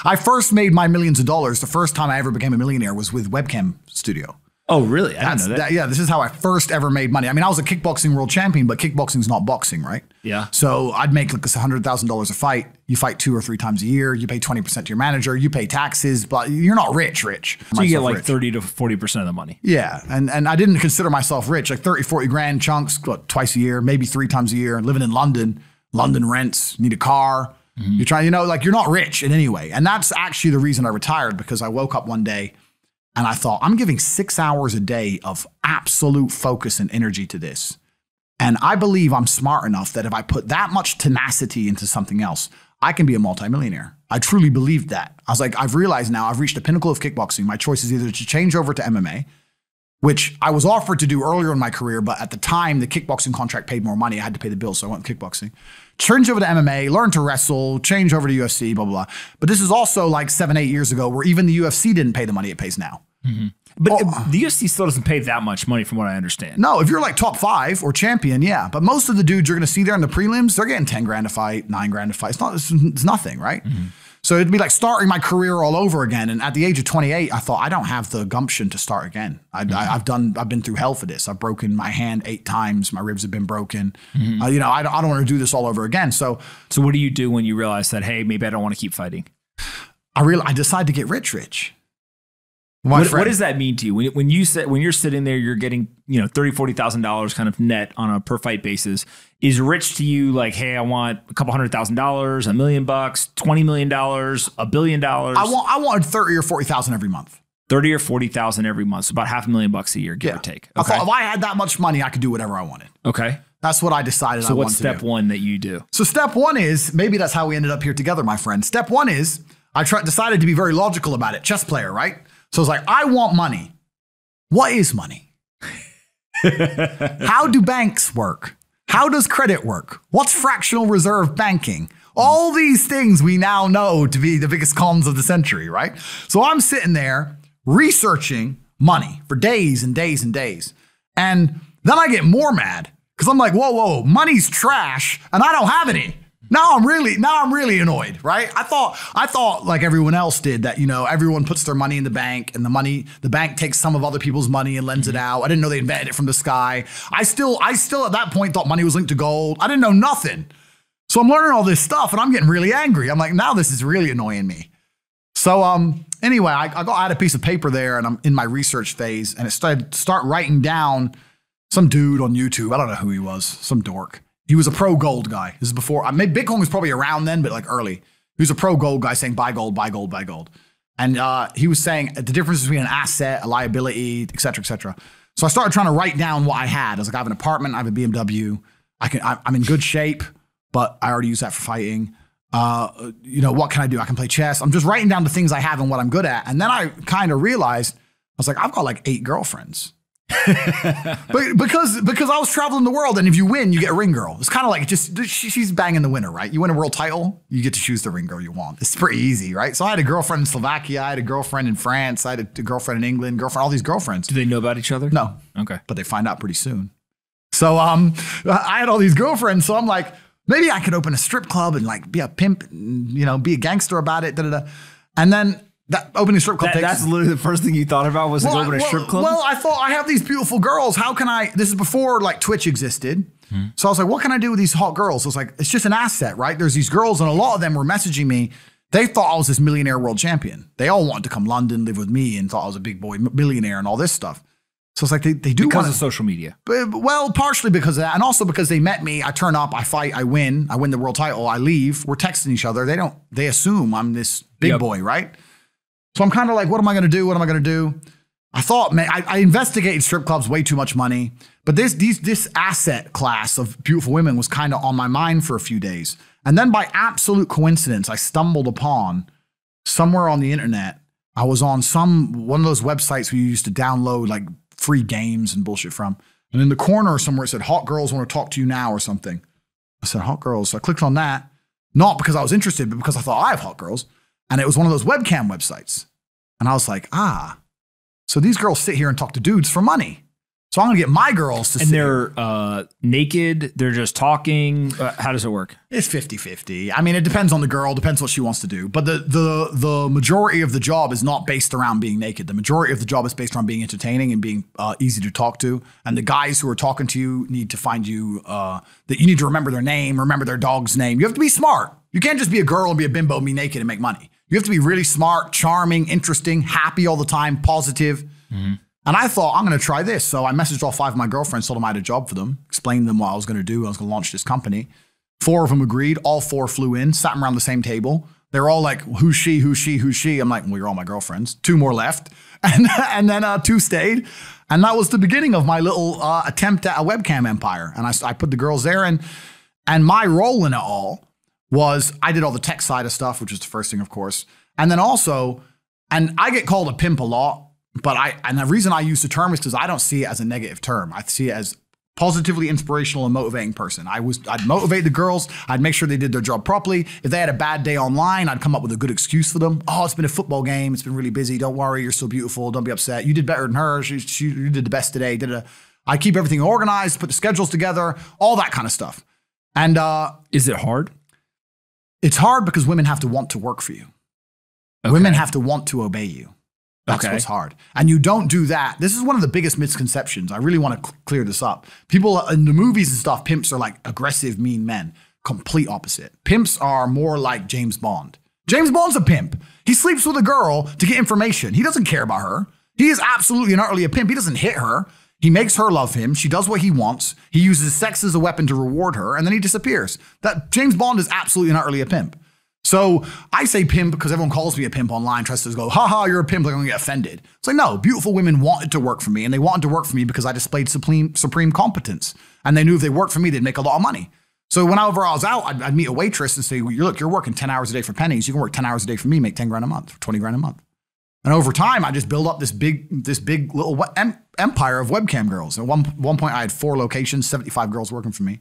I first made my millions of dollars. The first time I ever became a millionaire was with Webcam Studio. Oh, really? I didn't know that. Yeah, this is how I first ever made money. I mean, I was a kickboxing world champion, but kickboxing's not boxing, right? Yeah. So I'd make like $100,000 a fight. You fight 2 or 3 times a year. You pay 20% to your manager. You pay taxes, but you're not rich. So you get like 30 to 40% of the money. Yeah, and I didn't consider myself rich. Like 30, 40 grand chunks, twice a year, maybe 3 times a year. Living in London, London rents, need a car. You're trying, like you're not rich in any way. And that's actually the reason I retired, because I woke up one day and I thought, I'm giving 6 hours a day of absolute focus and energy to this. And I believe I'm smart enough that if I put that much tenacity into something else, I can be a multimillionaire. I truly believed that. I was like, I've realized now I've reached the pinnacle of kickboxing. My choice is either to change over to MMA, which I was offered to do earlier in my career, but at the time, the kickboxing contract paid more money. I had to pay the bills, so I went with kickboxing. Change over to MMA, learn to wrestle, change over to UFC, blah, blah, blah. But this is also like 7, 8 years ago where even the UFC didn't pay the money it pays now. But the UFC still doesn't pay that much money from what I understand. No, if you're like top 5 or champion, yeah. But most of the dudes you're going to see there in the prelims, they're getting 10 grand a fight, 9 grand a fight. It's nothing, right? So it'd be like starting my career all over again. And at the age of 28, I thought, I don't have the gumption to start again. I've been through hell for this. I've broken my hand 8 times. My ribs have been broken. I don't want to do this all over again. So what do you do when you realize that, hey, maybe I don't want to keep fighting? I decided to get rich. What does that mean to you? When you're sitting there, you're getting, $30,000, $40,000 kind of net on a per fight basis. Is rich to you like, hey, I want a couple $100,000, $1 million, $20 million, $1 billion? I wanted 30 or 40,000 every month. 30 or 40,000 every month, so about $500,000 a year, give or take. Okay. I thought if I had that much money, I could do whatever I wanted. Okay. That's what I decided I wanted to do. So what's step 1 that you do? So step 1 is, maybe that's how we ended up here together, my friend. Step 1 is, decided to be very logical about it. Chess player, right? So it's like, I want money. What is money? How do banks work? How does credit work? What's fractional reserve banking? All these things we now know to be the biggest cons of the century, right? So I'm sitting there researching money for days and days and days. And then I get more mad because I'm like, whoa, money's trash and I don't have any. Now I'm really annoyed, right? I thought like everyone else did that, everyone puts their money in the bank and the bank takes some of other people's money and lends it out. I didn't know they invented it from the sky. I still at that point thought money was linked to gold. I didn't know nothing. So I'm learning all this stuff and I'm getting really angry. I'm like, now this is really annoying me. So anyway, I had a piece of paper there and I'm in my research phase and it start writing down some dude on YouTube. I don't know who he was, some dork. He was a pro gold guy. This is before, maybe Bitcoin was probably around then, but like early. He was a pro gold guy saying buy gold, buy gold, buy gold. And he was saying the difference between an asset, a liability, et cetera, et cetera. So I started trying to write down what I had. I was like, I have an apartment, I have a BMW. I'm in good shape, but I already use that for fighting. What can I do? I can play chess. I'm just writing down the things I have and what I'm good at. And then I kind of realized, I was like, I've got like 8 girlfriends. But because I was traveling the world and if you win, you get a ring girl. It's kind of like she's banging the winner, right? You win a world title, you get to choose the ring girl you want. It's pretty easy, right? So I had a girlfriend in Slovakia, I had a girlfriend in France, I had a girlfriend in England, all these girlfriends. Do they know about each other? No. Okay. But they find out pretty soon. So I had all these girlfriends, so I'm like, maybe I could open a strip club and like be a pimp, and, be a gangster about it, And then that opening a strip club that's literally the first thing you thought about was to go open a strip club? Well, I thought I have these beautiful girls. How can this is before like Twitch existed. So I was like, what can I do with these hot girls? I was like, it's just an asset, right? There's these girls and a lot of them were messaging me. They thought I was this millionaire world champion. They all wanted to come London, live with me and thought I was a big boy millionaire and all this stuff. So it's like they do because of social media. Well, partially because of that. And also because they met me. I turn up, I fight, I win the world title, I leave. We're texting each other. They assume I'm this big boy, right? So I'm kind of like, what am I going to do? What am I going to do? I thought, man, I investigated strip clubs, way too much money. But this asset class of beautiful women was kind of on my mind for a few days. And then by absolute coincidence, I stumbled upon somewhere on the internet. I was on one of those websites where you used to download like free games and bullshit from. And in the corner somewhere it said, hot girls want to talk to you now or something. I said, hot girls. So I clicked on that, not because I was interested, but because I thought I have hot girls. And it was one of those webcam websites. And I was like, so these girls sit here and talk to dudes for money. So I'm going to get my girls to And they're naked. They're just talking. How does it work? It's 50-50. I mean, it depends on the girl, depends what she wants to do. But the majority of the job is not based around being naked. The majority of the job is based around being entertaining and being easy to talk to. And the guys who are talking to you need to find you, that you need to remember their name, remember their dog's name. You have to be smart. You can't just be a girl and be a bimbo and be naked and make money. You have to be really smart, charming, interesting, happy all the time, positive. Mm-hmm. And I thought, I'm going to try this. So I messaged all 5 of my girlfriends, told them I had a job for them, explained to them what I was going to do. I was going to launch this company. 4 of them agreed. All 4 flew in, sat around the same table. They were all like, who's she, who's she, who's she? I'm like, well, you're all my girlfriends. 2 more left. And then 2 stayed. And that was the beginning of my little attempt at a webcam empire. And I put the girls there. And my role in it all was I did all the tech side of stuff, which is the first thing, of course. And then also, and I get called a pimp a lot. But and the reason I use the term is because I don't see it as a negative term. I see it as positively inspirational and motivating person. I'd motivate the girls. I'd make sure they did their job properly. If they had a bad day online, I'd come up with a good excuse for them. Oh, it's been a football game. It's been really busy. Don't worry. You're so beautiful. Don't be upset. You did better than her. You did the best today. I keep everything organized, put the schedules together, all that kind of stuff. And is it hard? It's hard because women have to want to work for you. Okay. Women have to want to obey you. That's what's hard. And you don't do that. This is one of the biggest misconceptions. I really want to clear this up. People in the movies and stuff, pimps are like aggressive, mean men. Complete opposite. Pimps are more like James Bond. James Bond's a pimp. He sleeps with a girl to get information. He doesn't care about her. He is absolutely and utterly a pimp. He doesn't hit her. He makes her love him. She does what he wants. He uses sex as a weapon to reward her, and then he disappears. That James Bond is absolutely and utterly a pimp. So I say pimp because everyone calls me a pimp online, tries to go, haha, you're a pimp, like I'm gonna get offended. It's like, no, beautiful women wanted to work for me, and they wanted to work for me because I displayed supreme competence. And they knew if they worked for me, they'd make a lot of money. So whenever I was out, I'd meet a waitress and say, well, look, you're working 10 hours a day for pennies. You can work 10 hours a day for me, make 10 grand a month, 20 grand a month. And over time, I just built up this big little empire of webcam girls. At one point, I had 4 locations, 75 girls working for me.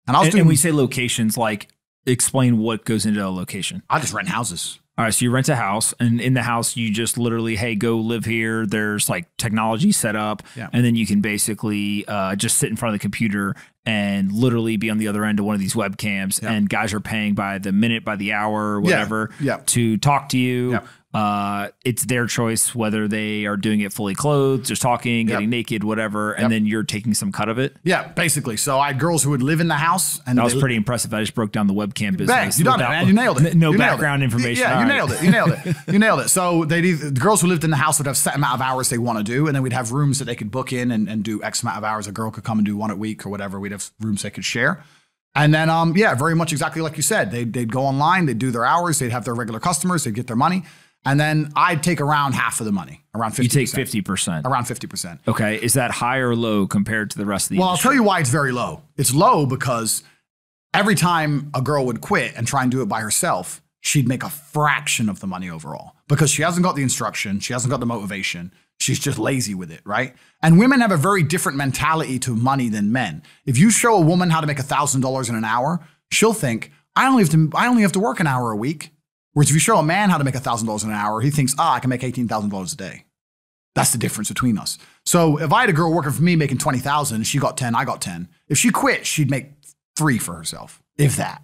And we say locations, like, explain what goes into a location. I just rent houses. All right. So you rent a house, and in the house, you just literally, hey, go live here. There's like technology set up. Yeah. And then you can basically just sit in front of the computer and literally be on the other end of one of these webcams. Yeah. And guys are paying by the minute, by the hour, whatever, to talk to you. Yeah. It's their choice whether they are doing it fully clothed, just talking, getting naked, whatever, and then you're taking some cut of it. Yeah, basically. So I had girls who would live in the house, and that was pretty impressive. I just broke down the webcam business. Bang, you done it, man. You nailed it. No background information. Yeah, you nailed it. You nailed it. You nailed it. So the girls who lived in the house would have set amount of hours they want to do, and then we'd have rooms that they could book in and do X amount of hours. A girl could come and do 1 a week or whatever. We'd have rooms they could share. And then, very much exactly like you said. They'd go online, they'd do their hours, they'd have their regular customers, they'd get their money. And then I'd take around half of the money, around 50%. You take 50%. Around 50%. Okay. Is that high or low compared to the rest of the industry? I'll tell you why it's very low. It's low because every time a girl would quit and try and do it by herself, she'd make a fraction of the money overall because she hasn't got the instruction. She hasn't got the motivation. She's just lazy with it, right? And women have a very different mentality to money than men. If you show a woman how to make $1,000 in an hour, she'll think, I only have to work an hour a week. Whereas if you show a man how to make $1,000 in an hour, he thinks, I can make $18,000 a day. That's the difference between us. So if I had a girl working for me making $20,000, she got 10, I got 10. If she quit, she'd make 3 for herself, if that.